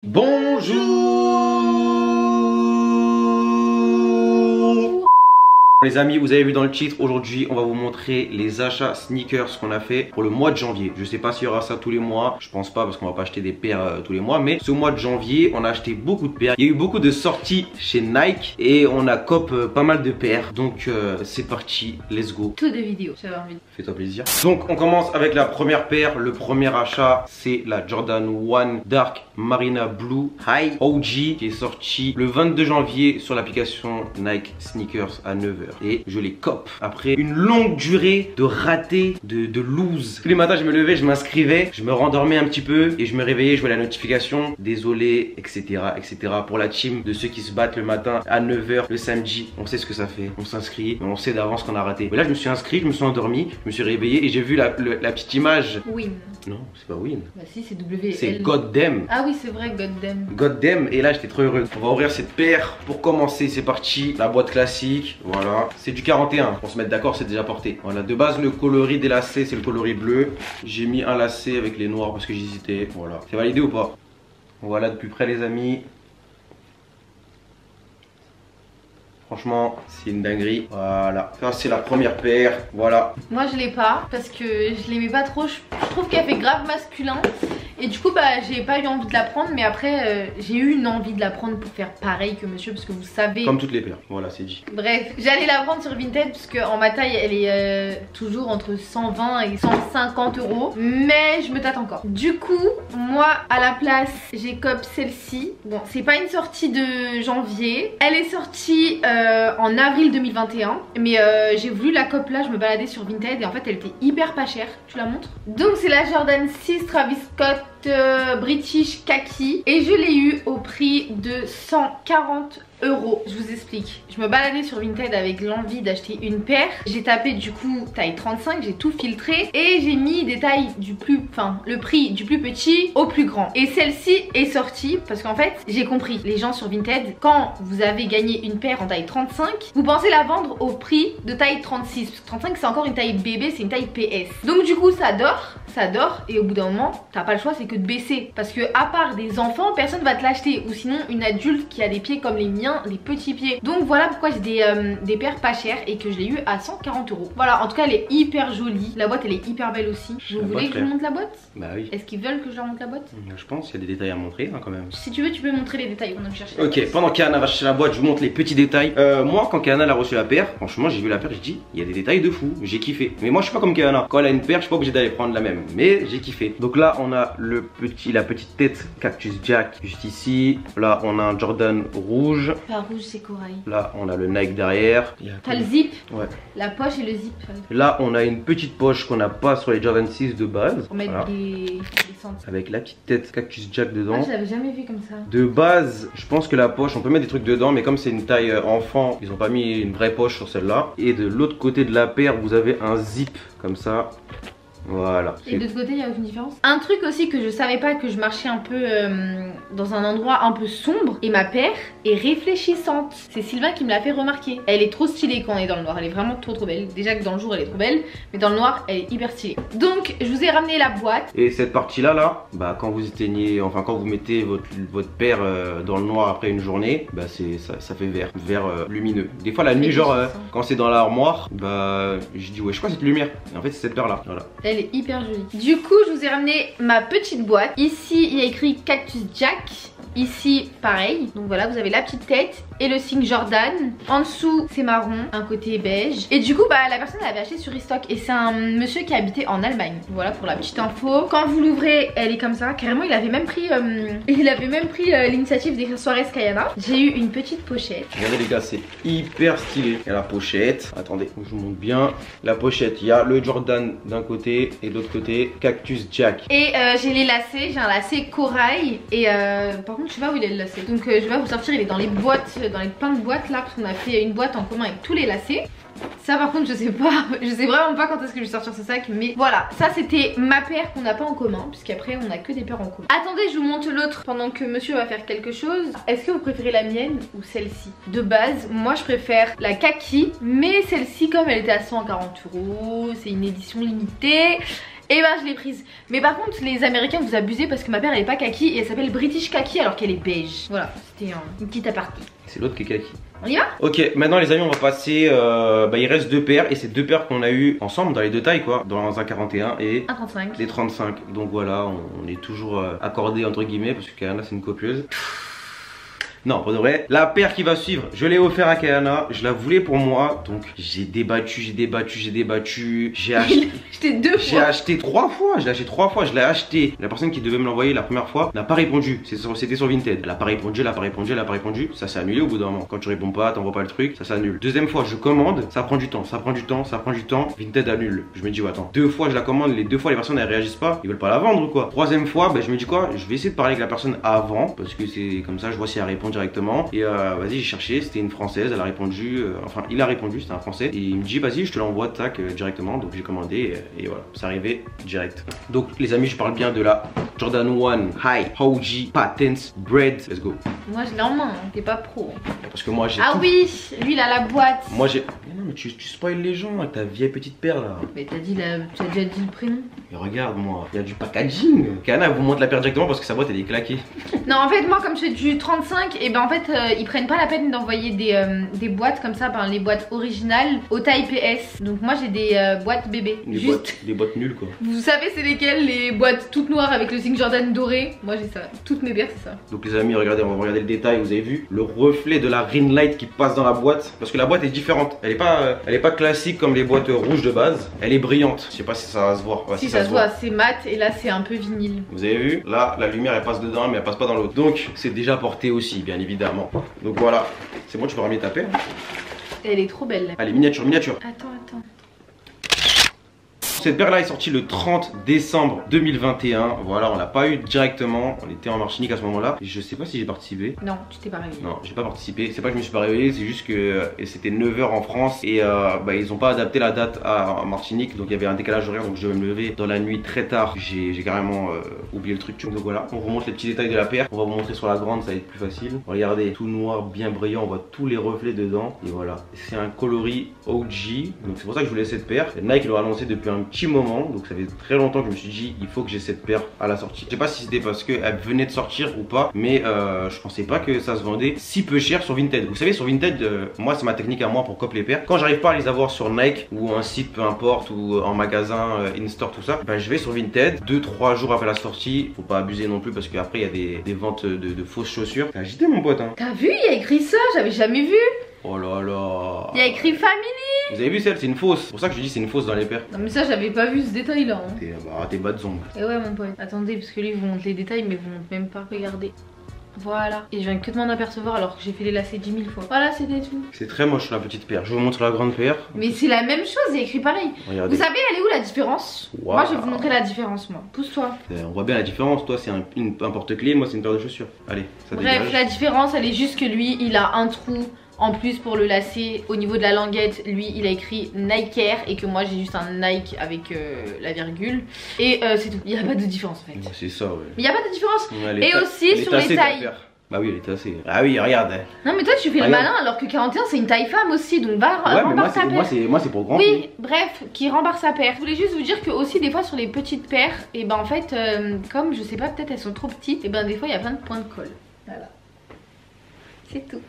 Bonjour les amis, vous avez vu dans le titre, aujourd'hui on va vous montrer les achats sneakers qu'on a fait pour le mois de janvier. Je sais pas s'il y aura ça tous les mois, je pense pas parce qu'on va pas acheter des paires tous les mois, mais ce mois de janvier on a acheté beaucoup de paires. Il y a eu beaucoup de sorties chez Nike et on a cop pas mal de paires, donc c'est parti, let's go. Tout de vidéos, j'avais envie. Fais-toi plaisir. Donc on commence avec la première paire. Le premier achat c'est la Jordan 1 Dark Marina Blue High OG qui est sortie le 22 janvier sur l'application Nike Sneakers à 9h. Et je les cop après une longue durée de raté, de lose. Tous les matins je me levais, je m'inscrivais, je me rendormais un petit peu et je me réveillais, je voyais la notification, désolé, etc, etc. Pour la team de ceux qui se battent le matin à 9h le samedi, on sait ce que ça fait, on s'inscrit, mais on sait d'avance qu'on a raté. Mais là je me suis inscrit, je me suis endormi, je me suis réveillé et j'ai vu la petite image. Win. Non, c'est pas Win. Bah si, c'est WL. C'est Goddamn. Ah oui, c'est vrai, Goddamn. Goddamn, et là j'étais trop heureux. On va ouvrir cette paire pour commencer, c'est parti. La boîte classique, voilà. C'est du 41, pour se mettre d'accord, c'est déjà porté. Voilà, de base le coloris des lacets c'est le coloris bleu. J'ai mis un lacet avec les noirs parce que j'hésitais, voilà. C'est validé ou pas? Voilà de plus près les amis. Franchement, c'est une dinguerie. Voilà. Ça, c'est la première paire. Voilà. Moi, je l'ai pas parce que je l'aimais pas trop. Je trouve qu'elle fait grave masculin. Et du coup, bah, j'ai pas eu envie de la prendre. Mais après, j'ai eu une envie de la prendre pour faire pareil que monsieur. Parce que vous savez. Comme toutes les paires. Voilà, c'est dit. Bref, j'allais la prendre sur Vinted. Parce qu'en ma taille, elle est toujours entre 120 et 150 euros. Mais je me tâte encore. Du coup, moi, à la place, j'ai cop celle-ci. Bon, c'est pas une sortie de janvier. Elle est sortie en avril 2021. Mais j'ai voulu la cop là. Je me baladais sur Vinted. Et en fait, elle était hyper pas chère. Tu la montres? Donc, c'est la Jordan 6 Travis Scott British Khaki. Et je l'ai eu au prix de 140 euros. Je vous explique. Je me baladais sur Vinted avec l'envie d'acheter une paire. J'ai tapé du coup taille 35, j'ai tout filtré et j'ai mis des tailles du plus, enfin le prix du plus petit au plus grand. Et celle-ci est sortie parce qu'en fait j'ai compris. Les gens sur Vinted, quand vous avez gagné une paire en taille 35, vous pensez la vendre au prix de taille 36. Parce que 35 c'est encore une taille bébé, c'est une taille PS. Donc du coup ça dort et au bout d'un moment t'as pas le choix, c'est que de baisser. Parce que à part des enfants, personne va te l'acheter. Ou sinon une adulte qui a des pieds comme les miens, les petits pieds. Donc voilà pourquoi j'ai des paires pas chères et que je l'ai eu à 140 euros. Voilà, en tout cas elle est hyper jolie. La boîte elle est hyper belle aussi. Vous voulez que je vous montre la boîte? Bah oui. Est-ce qu'ils veulent que je leur montre la boîte? Je pense qu'il y a des détails à montrer hein, quand même. Si tu veux tu peux montrer les détails qu'on a cherché. Ok, pendant qu'Anna va chercher la boîte, je vous montre les petits détails. Moi quand Anna a reçu la paire, franchement j'ai vu la paire, j'ai dit il y a des détails de fou, j'ai kiffé. Mais moi je suis pas comme Anna. Quand elle a une paire, je suis pas obligé d'aller prendre la même. Mais j'ai kiffé. Donc là on a la petite tête Cactus Jack juste ici. Là on a un Jordan rouge. Pas rouge, c'est corail. Là on a le Nike derrière. T'as le zip? Ouais. La poche et le zip. Là on a une petite poche qu'on n'a pas sur les Jordan 6 de base. Pour mettre des centimes. Avec la petite tête Cactus Jack dedans. Ah, je l'avais jamais vu comme ça. De base, je pense que la poche, on peut mettre des trucs dedans, mais comme c'est une taille enfant, ils ont pas mis une vraie poche sur celle-là. Et de l'autre côté de la paire, vous avez un zip comme ça. Voilà. Et de l'autre côté, il n'y a aucune différence. Un truc aussi que je savais pas, que je marchais un peu dans un endroit un peu sombre. Et ma paire est réfléchissante. C'est Sylvain qui me l'a fait remarquer. Elle est trop stylée quand on est dans le noir. Elle est vraiment trop belle. Déjà que dans le jour, elle est trop belle. Mais dans le noir, elle est hyper stylée. Donc, je vous ai ramené la boîte. Et cette partie-là, là, bah quand vous éteignez, enfin quand vous mettez votre paire dans le noir après une journée, bah ça fait vert. Vert lumineux. Des fois, la nuit, genre, quand c'est dans l'armoire, bah je dis, ouais, je crois que cette lumière. Et en fait, c'est cette paire-là. Voilà. Elle est hyper jolie. Du coup, je vous ai ramené ma petite boîte. Ici, il y a écrit Cactus Jack. Ici, pareil. Donc voilà, vous avez la petite tête et le signe Jordan. En dessous, c'est marron, un côté beige. Et du coup, bah la personne l'avait acheté sur Restock. Et c'est un monsieur qui habitait en Allemagne. Voilà pour la petite info. Quand vous l'ouvrez, elle est comme ça. Carrément, il avait même pris l'initiative d'écrire Soirée Skayana. J'ai eu une petite pochette. Regardez les gars, c'est hyper stylé. Il y a la pochette. Attendez, je vous montre bien. La pochette, il y a le Jordan d'un côté et de l'autre côté Cactus Jack. Et j'ai les lacets. J'ai un lacet corail. Et par contre, je sais pas où il est le lacet. Donc je vais vous sortir. Il est dans les boîtes, dans les plein de boîtes là, parce qu'on a fait une boîte en commun avec tous les lacets. Ça par contre je sais pas, je sais vraiment pas quand est-ce que je vais sortir ce sac. Mais voilà, ça c'était ma paire qu'on n'a pas en commun, puisqu'après on a que des paires en commun. Attendez, je vous montre l'autre pendant que monsieur va faire quelque chose. Est-ce que vous préférez la mienne ou celle-ci? De base, moi je préfère la kaki. Mais celle-ci, comme elle était à 140 €, c'est une édition limitée, Et ben je l'ai prise. Mais par contre les Américains vous abusez parce que ma paire elle est pas kaki et elle s'appelle British Kaki alors qu'elle est beige. Voilà, c'était une petite aparté. C'est l'autre qui est kaki. On y va? Ok, maintenant les amis on va passer, il reste deux paires et c'est deux paires qu'on a eu ensemble dans les deux tailles quoi. Dans un 41 et un 35. les 35. Donc voilà, on est toujours accordé entre guillemets parce que Kayana c'est une copieuse. Non, pour de vrai, la paire qui va suivre, je l'ai offert à Kayana, je la voulais pour moi, donc j'ai débattu, j'ai acheté. J'ai acheté 3 fois, je l'ai acheté 3 fois, je l'ai acheté. La personne qui devait me l'envoyer la première fois n'a pas répondu, c'était sur Vinted. Elle a pas répondu, ça s'est annulé au bout d'un moment. Quand tu réponds pas, t'envoies pas le truc, ça s'annule. Deuxième fois, je commande, ça prend du temps, Vinted annule. Je me dis, ouais, attends, 2 fois je la commande, les 2 fois les personnes elles réagissent pas, ils veulent pas la vendre ou quoi. Troisième fois, je me dis quoi, je vais essayer de parler avec la personne avant, parce que c'est comme ça, je vois si elle répond directement. Et vas-y, j'ai cherché, c'était une française, elle a répondu, enfin il a répondu, c'était un français. Et il me dit vas-y, je te l'envoie tac directement. Donc j'ai commandé et voilà, c'est arrivé direct. Donc les amis, je parle bien de la Jordan 1 High OG Patents Bread. Let's go. Moi je l'ai en main, t'es pas pro. Parce que moi j'ai. Ah tout... oui, lui il a la boîte. Moi j'ai. Mais non mais tu spoil les gens avec ta vieille petite paire là. Mais t'as déjà dit le prénom. Mais regarde moi, il y a du packaging. Kana vous montre la paire directement parce que sa boîte elle est claquée. Non en fait moi comme je fais du 35 et ben en fait ils prennent pas la peine d'envoyer des boîtes comme ça, les boîtes originales aux tailles PS. Donc moi j'ai des boîtes bébés. Des boîtes nulles quoi. Vous savez c'est lesquelles? Les boîtes toutes noires avec le signe Jordan doré. Moi j'ai ça, toutes mes paires c'est ça. Donc les amis regardez, on va regarder le détail. Vous avez vu le reflet de la ring light qui passe dans la boîte. Parce que la boîte est différente, elle est pas classique comme les boîtes rouges de base. Elle est brillante, je sais pas si ça va se voir. Ouais, si ça se voit, c'est mat et là c'est un peu vinyle. Vous avez vu, là la lumière elle passe dedans mais elle passe pas dans l'autre. Donc c'est déjà porté aussi bien évidemment. Donc voilà, c'est bon, tu peux ramener ta paire. Elle est trop belle. Allez, miniature. Attends. Cette paire là est sortie le 30 décembre 2021. Voilà, on l'a pas eu directement. On était en Martinique à ce moment là. Je sais pas si j'ai participé. Non, tu t'es pas réveillé. Non, j'ai pas participé. C'est pas que je me suis pas réveillé, c'est juste que c'était 9 h en France. Et ils ont pas adapté la date à Martinique. Donc il y avait un décalage horaire. Donc je devais me lever dans la nuit très tard. J'ai carrément oublié le truc. Donc voilà, on vous montre les petits détails de la paire. On va vous montrer sur la grande, ça va être plus facile. Regardez, tout noir, bien brillant. On voit tous les reflets dedans. Et voilà, c'est un coloris OG. Donc c'est pour ça que je voulais cette paire. Nike l'a annoncé depuis un petit moment, donc ça fait très longtemps que je me suis dit il faut que j'ai cette paire à la sortie. Je sais pas si c'était parce qu'elle venait de sortir ou pas, mais je pensais pas que ça se vendait si peu cher sur Vinted. Vous savez sur Vinted, moi c'est ma technique à moi pour copier les paires. Quand j'arrive pas à les avoir sur Nike ou un site peu importe ou en magasin, in-store tout ça, je vais sur Vinted 2-3 jours après la sortie. Faut pas abuser non plus parce qu'après il y a des ventes de fausses chaussures. T'as agité mon pote hein. T'as vu, il y a écrit ça, j'avais jamais vu. Oh là là. Il y a écrit Family. Vous avez vu celle, c'est une fausse. C'est pour ça que je dis c'est une fausse dans les paires. Non mais ça j'avais pas vu ce détail là hein. T'es bas de zombe. Et ouais mon pote. Attendez parce que lui vous montre les détails mais vous montre même pas. Regardez. Voilà. Et je viens que de m'en apercevoir alors que j'ai fait les lacets 10 000 fois. Voilà c'était tout. C'est très moche la petite paire. Je vous montre la grande paire. Mais c'est la même chose, il y a écrit pareil. Regardez. Vous savez elle est où la différence? Wow. Moi je vais vous montrer la différence moi. Pousse-toi. On voit bien la différence. Toi c'est un porte-clés, moi c'est une paire de chaussures. Allez, ça dégage. Bref, la différence elle est juste que lui il a un trou en plus pour le lacet. Au niveau de la languette, lui il a écrit Nike Air et que moi j'ai juste un Nike avec la virgule. Et c'est tout, il n'y a pas de différence en fait. C'est ça ouais. Mais il n'y a pas de différence. Et aussi sur les tailles. Bah oui elle est tassée. Ah oui regarde. Non mais toi tu fais le malin alors que 41 c'est une taille femme aussi. Donc va rembarre sa paire. Moi c'est pour grand. Oui bref, qui rembarre sa paire. Je voulais juste vous dire que aussi des fois sur les petites paires, et en fait comme je sais pas peut-être elles sont trop petites, et des fois il y a plein de points de colle. Voilà. C'est tout.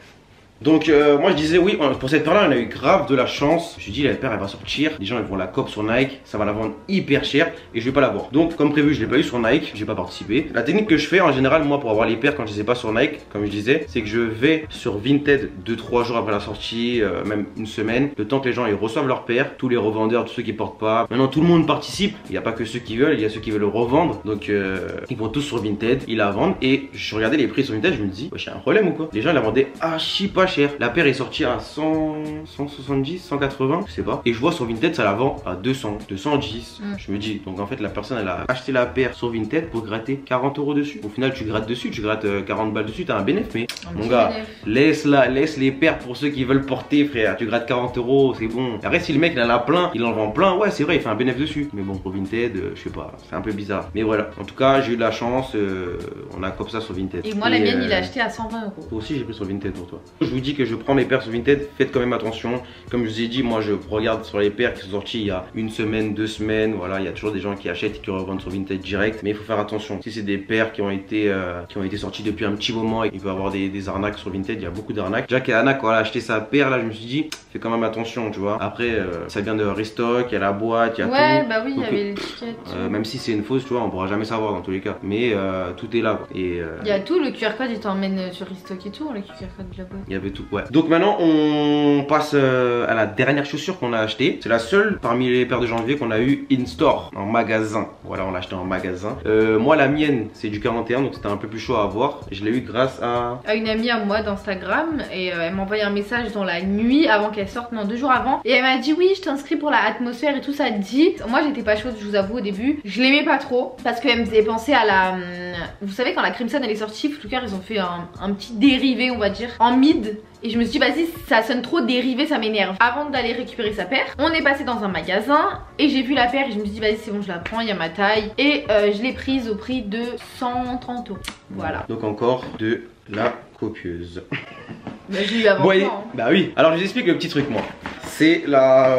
Donc moi je disais oui, pour cette paire là on a eu grave de la chance. Je me suis dit la paire elle va sortir, les gens ils vont la cop sur Nike, ça va la vendre hyper cher et je vais pas l'avoir. Donc comme prévu je l'ai pas eu sur Nike, j'ai pas participé. La technique que je fais en général moi pour avoir les paires quand je les ai pas sur Nike, comme je disais, c'est que je vais sur Vinted 2-3 jours après la sortie, même une semaine, le temps que les gens ils reçoivent leur paire, tous les revendeurs, tous ceux qui portent pas. Maintenant tout le monde participe, il n'y a pas que ceux qui veulent, il y a ceux qui veulent le revendre. Donc ils vont tous sur Vinted, ils la vendent et je regardais les prix sur Vinted, je me dis wesh, y a un problème ou quoi? Les gens la vendaient archi pas cher. La paire est sortie à 170, 180, je sais pas. Et je vois sur Vinted ça la vend à 200, 210. Je me dis, donc en fait la personne elle a acheté la paire sur Vinted pour gratter 40 € dessus. Au final tu grattes dessus, tu grattes 40 balles dessus, t'as un bénéfice. Mais mon gars, laisse les paires pour ceux qui veulent porter frère. Tu grattes 40 €, c'est bon. Après si le mec il en a plein, il en vend plein, ouais c'est vrai il fait un bénéfice dessus. Mais bon pour Vinted, je sais pas, c'est un peu bizarre. Mais voilà, en tout cas j'ai eu de la chance, on a comme ça sur Vinted. Et moi la mienne il a acheté à 120 €. Toi aussi j'ai pris sur Vinted pour toi. Je vous vous dis que je prends mes paires sur Vinted, faites quand même attention. Comme je vous ai dit, moi je regarde sur les paires qui sont sorties il y a une semaine, 2 semaines. Voilà, il y a toujours des gens qui achètent et qui revendent sur Vinted direct. Mais il faut faire attention. Si c'est des paires qui ont été sorties depuis un petit moment, il peut y avoir des arnaques sur Vinted. Il y a beaucoup d'arnaques. Déjà qu'Anna, quand elle a acheté sa paire, là, je me suis dit, fais quand même attention, tu vois. Après, ça vient de Restock, il y a la boîte, il y a tout. Ouais, bah oui, il y avait l'étiquette. Même si c'est une fausse, tu vois, on pourra jamais savoir dans tous les cas. Mais tout est là, quoi. Et il y a tout, le QR code il t'emmène sur Restock et tout, le QR code de la boîte. Il y avait tout, ouais. Donc maintenant on passe à la dernière chaussure qu'on a achetée. C'est la seule parmi les paires de janvier qu'on a eu in store, en magasin. Voilà, on l'a acheté en magasin. Moi la mienne c'est du 41, donc c'était un peu plus chaud à avoir. Je l'ai eu grâce à une amie à moi d'Instagram. Et elle m'a envoyé un message dans la nuit avant qu'elle sorte, non 2 jours avant. Et elle m'a dit oui je t'inscris pour la atmosphère et tout ça te dit. Moi j'étais pas chaude, je vous avoue au début. Je l'aimais pas trop parce qu'elle me faisait penser à la... Vous savez quand la Crimson elle est sortie, Footlocker ils ont fait un petit dérivé on va dire en mid. Et je me suis dit vas-y ça sonne trop dérivé, ça m'énerve. Avant d'aller récupérer sa paire, on est passé dans un magasin et j'ai vu la paire et je me suis dit vas-y c'est bon je la prends, il y a ma taille. Et je l'ai prise au prix de 130 €. Voilà. Donc encore de la copieuse. Bah j'ai eu avant voyez, toi, hein. Bah oui. Alors je vous explique le petit truc moi. C'est la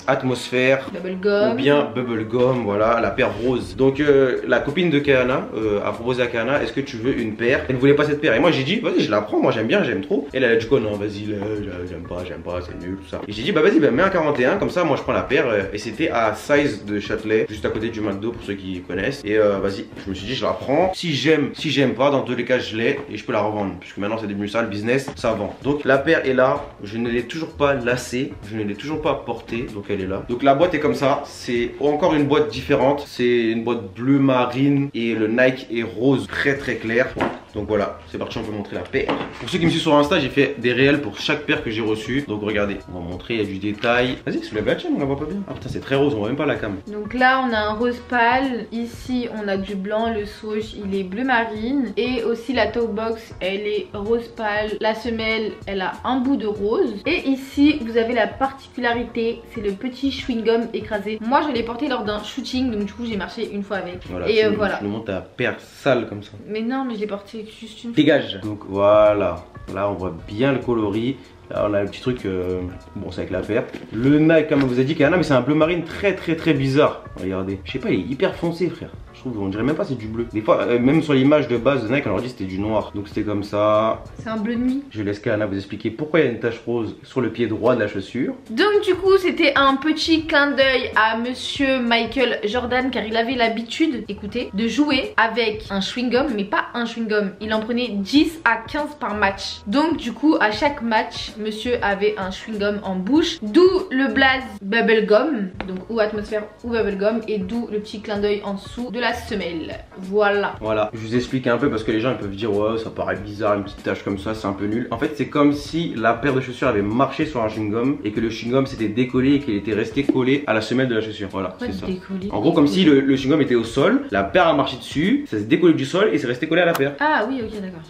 atmosphère Bubblegum. ou bien bubblegum, voilà, la paire rose. Donc la copine de Kahana a proposé à Kahana, est-ce que tu veux une paire? Elle ne voulait pas cette paire et moi j'ai dit vas-y je la prends, moi j'aime bien, j'aime trop. Et elle a dit quoi? Non vas-y j'aime pas, c'est nul tout ça. Et j'ai dit bah vas-y bah, mets un 41 comme ça moi je prends la paire et c'était à Size de Châtelet juste à côté du McDo pour ceux qui connaissent. Et vas-y je me suis dit je la prends, si j'aime pas dans tous les cas je l'ai et je peux la revendre puisque maintenant c'est devenu ça le business, ça vend. Donc la paire est là, je ne l'ai toujours pas lacée, je ne l'ai toujours pas portée, donc elle est là. Donc la boîte est comme ça, c'est encore une boîte différente, c'est une boîte bleu marine et le Nike est rose très très clair. Donc voilà, c'est parti, on peut montrer la paire. Pour ceux qui me suivent sur Insta, j'ai fait des réels pour chaque paire que j'ai reçue. Donc regardez, on va montrer, il y a du détail. Vas-y, soulève la chaîne, on la voit pas bien. Ah putain, c'est très rose, on voit même pas la cam. Donc là, on a un rose pâle. Ici, on a du blanc. Le swoosh, il est bleu marine. Et aussi, la toe box, elle est rose pâle. La semelle, elle a un bout de rose. Et ici, vous avez la particularité, c'est le petit chewing-gum écrasé. Moi, je l'ai porté lors d'un shooting. Donc du coup, j'ai marché une fois avec. Voilà, et voilà. Tu nous montres ta paire sale comme ça. Mais non, mais je l'ai porté juste une fois. Dégage. Donc voilà, là on voit bien le coloris. Là on a le petit truc, bon c'est avec la paire. Le Nike comme on vous a dit Kahana, mais c'est un bleu marine très bizarre. Regardez, je sais pas, il est hyper foncé frère. Je trouve, on dirait même pas c'est du bleu. Des fois, même sur l'image de base de Nike, on leur dit c'était du noir. Donc c'était comme ça. C'est un bleu de nuit. Je laisse Kahana vous expliquer pourquoi il y a une tache rose sur le pied droit de la chaussure. Donc du coup c'était un petit clin d'œil à monsieur Michael Jordan, car il avait l'habitude, écoutez, de jouer avec un chewing-gum, mais pas un chewing-gum. Il en prenait 10 à 15 par match. Donc du coup à chaque match, monsieur avait un chewing-gum en bouche. D'où le blaze bubblegum, donc ou atmosphère ou bubblegum, et d'où le petit clin d'œil en dessous de la semelle. Voilà. Voilà, je vous explique un peu parce que les gens ils peuvent dire ouais ça paraît bizarre une petite tache comme ça, c'est un peu nul. En fait c'est comme si la paire de chaussures avait marché sur un chewing-gum et que le chewing-gum s'était décollé et qu'il était resté collé à la semelle de la chaussure. Voilà, c'est ça. Décollé. En gros comme si le chewing-gum était au sol, la paire a marché dessus, ça s'est décollé du sol et c'est resté collé à la paire. Ah oui ok d'accord.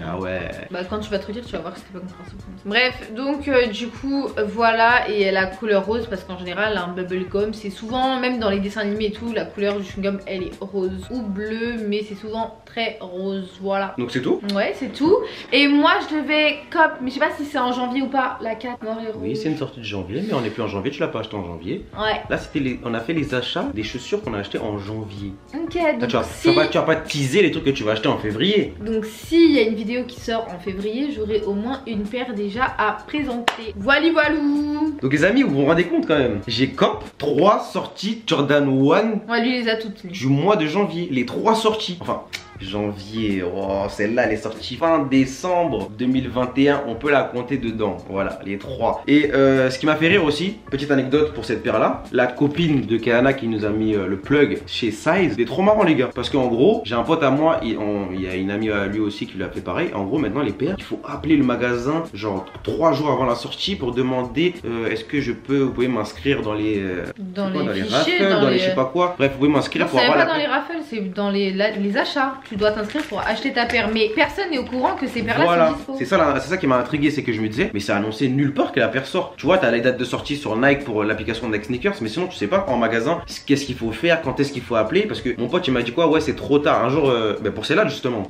Ah ouais. Bah quand tu vas te redire tu vas voir que c'était pas compréhensible. Bref donc du coup voilà, et la couleur rose parce qu'en général un bubblegum c'est souvent, même dans les dessins animés et tout, la couleur du chewing-gum elle est rose ou bleue, mais c'est souvent très rose. Voilà. Donc c'est tout? Ouais c'est tout. Et moi je devais cop, mais je sais pas si c'est en janvier ou pas, la 4 noir et rouge. Oui c'est une sortie de janvier, mais on n'est plus en janvier, tu l'as pas acheté en janvier. Ouais. Là c'était on a fait les achats des chaussures qu'on a acheté en janvier. Ok donc là, tu vas pas teaser les trucs que tu vas acheter en février. Donc s'il y a une vidéo qui sort en février, j'aurai au moins une paire déjà à présenter. Voilà voilou. Donc les amis, vous vous rendez compte quand même, j'ai cop 3 sorties Jordan 1. Ouais lui il les a toutes lui. Du mois de janvier, les 3 sorties. Enfin janvier, oh, celle-là elle est sortie fin décembre 2021, on peut la compter dedans. Voilà, les 3. Et ce qui m'a fait rire aussi, petite anecdote pour cette paire là, la copine de Kahana qui nous a mis le plug chez Size, c'est trop marrant les gars, parce qu'en gros j'ai un pote à moi, il y a une amie à lui aussi qui lui a fait pareil. En gros maintenant les paires, il faut appeler le magasin genre 3 jours avant la sortie pour demander est-ce que vous pouvez m'inscrire dans les dans les raffles, dans les je sais pas quoi. Bref, vous pouvez m'inscrire pour avoir la pas dans les raffles, c'est dans les achats. tu dois t'inscrire pour acheter ta paire. Mais personne n'est au courant que ces paires-là voilà, sont dispo. c'est ça qui m'a intrigué, c'est que je me disais, mais c'est annoncé nulle part que la paire sort. Tu vois, t'as les dates de sortie sur Nike pour l'application Nike Sneakers, mais sinon tu sais pas en magasin qu'est-ce qu'il faut faire, quand est-ce qu'il faut appeler, parce que mon pote il m'a dit quoi, ouais c'est trop tard. Un jour, pour celle-là justement.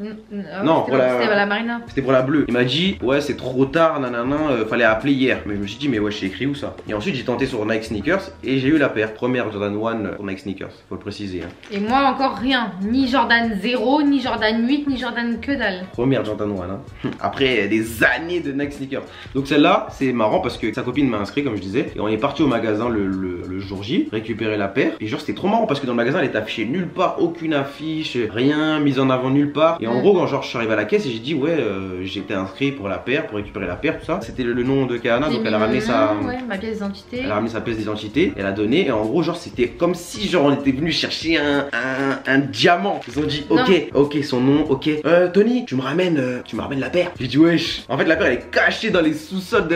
Non, pour la Marina. C'était pour la bleue. Il m'a dit, ouais c'est trop tard, nanana, fallait appeler hier. Mais je me suis dit, mais ouais, j'ai écrit où ça? Et ensuite j'ai tenté sur Nike Sneakers et j'ai eu la paire. Première Jordan 1 pour Nike Sneakers, faut le préciser. Hein. Et moi encore rien, ni Jordan 0, ni Jordan 8, ni Jordan que dalle. Première Jordan 1 hein. Après des années de Nike Sneakers. Donc celle-là c'est marrant parce que sa copine m'a inscrit comme je disais. Et on est parti au magasin le jour J, récupérer la paire. Et genre c'était trop marrant parce que dans le magasin elle est affichée nulle part, aucune affiche, rien, mise en avant nulle part. Et en gros quand genre je suis arrivé à la caisse et j'ai dit ouais j'étais inscrit pour la paire, pour récupérer la paire, tout ça. C'était le nom de Kahana, donc elle a ramené ma pièce d'identité. Elle a ramené sa pièce d'identité, elle a donné et en gros genre c'était comme si genre on était venu chercher un diamant. Ils ont dit ok son nom, ok Tony tu me ramènes la paire. J'ai dit wesh. En fait la paire elle est cachée dans les sous-sols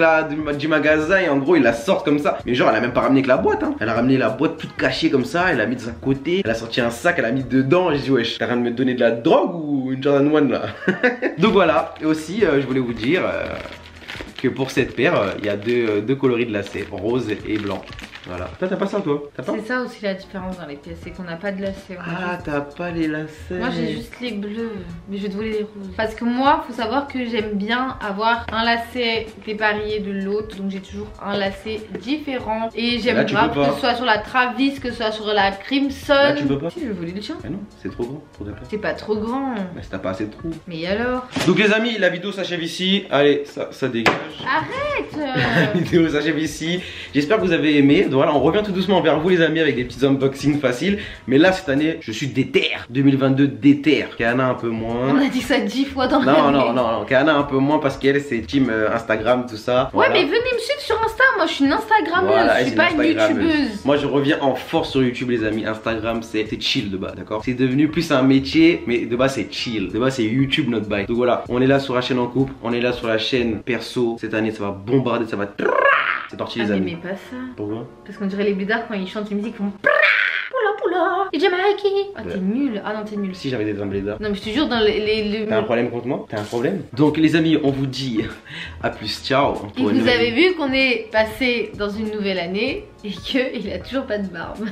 du magasin et en gros ils la sortent comme ça. Mais genre elle a même pas ramené que la boîte hein. Elle a ramené la boîte toute cachée comme ça, elle a mis de un côté, elle a sorti un sac, elle a mis dedans. J'ai dit wesh, t'as rien de me donner de la drogue ou une Jordan 1 là. Donc voilà, et aussi je voulais vous dire que pour cette paire, il y a deux coloris de lacets, rose et blanc. Voilà. Toi, t'as pas ça, toi? C'est ça aussi la différence dans les pièces, c'est qu'on n'a pas de lacets. Ah, t'as pas les lacets. Moi, j'ai juste les bleus, mais je vais te voler les rouges. Parce que moi, faut savoir que j'aime bien avoir un lacet dépareillé de l'autre, donc j'ai toujours un lacet différent. Et j'aime grave que ce soit sur la Travis, que ce soit sur la Crimson. Là, tu peux pas. Si, je vais voler le tien. Mais non, c'est trop grand pour ta place. C'est pas trop grand. Mais t'as pas assez de trous. Mais alors? Donc, les amis, la vidéo s'achève ici. Allez, ça dégage. Arrête. La vidéo s'achève ici. J'espère que vous avez aimé. Donc voilà, on revient tout doucement vers vous les amis avec des petits unboxings faciles. Mais là cette année je suis déter. 2022 déter. Kahana un peu moins. On a dit ça 10 fois dans la vie. Non, Kahana un peu moins parce qu'elle c'est team Instagram tout ça. Ouais voilà. Mais venez me suivre sur Insta. Moi je suis une Instagrammeuse, voilà, je suis pas une youtubeuse. Moi je reviens en force sur YouTube les amis. Instagram c'est chill de bas, d'accord. C'est devenu plus un métier mais de bas c'est chill. De bas c'est YouTube notre bail. Donc voilà, on est là sur la chaîne en couple, on est là sur la chaîne perso. Cette année ça va bombarder, ça va... C'est parti les amis. Mais pas ça. Pourquoi? Parce qu'on dirait les blédards quand ils chantent une musique, ils font poula et Jamaiki. Ah t'es nul. Ah non t'es nul. Si j'avais des blédards. Non mais je te jure dans les... T'as un problème contre moi? T'as un problème? Donc les amis on vous dit à plus, ciao. Et vous avez vu qu'on est passé dans une nouvelle année et qu'il a toujours pas de barbe.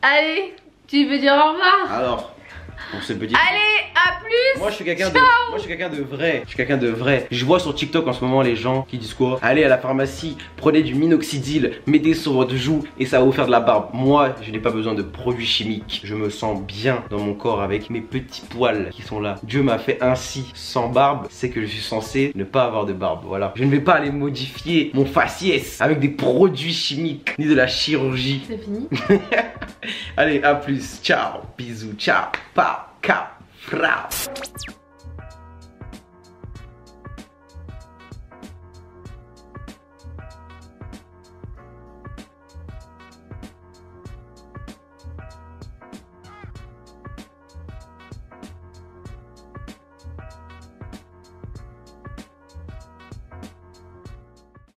Allez, tu veux dire au revoir? Alors on se peut dire. Allez, à plus. Moi je suis quelqu'un de vrai. Je suis quelqu'un de vrai. Je vois sur TikTok en ce moment les gens qui disent quoi? Allez à la pharmacie, prenez du minoxidil, mettez sur votre joue et ça va vous faire de la barbe. Moi, je n'ai pas besoin de produits chimiques. Je me sens bien dans mon corps avec mes petits poils qui sont là. Dieu m'a fait ainsi. Sans barbe, c'est que je suis censé ne pas avoir de barbe. Voilà. Je ne vais pas aller modifier mon faciès avec des produits chimiques ni de la chirurgie. C'est fini. Allez, à plus. Ciao. Bisous. Ciao. Pa. Ka. Frau.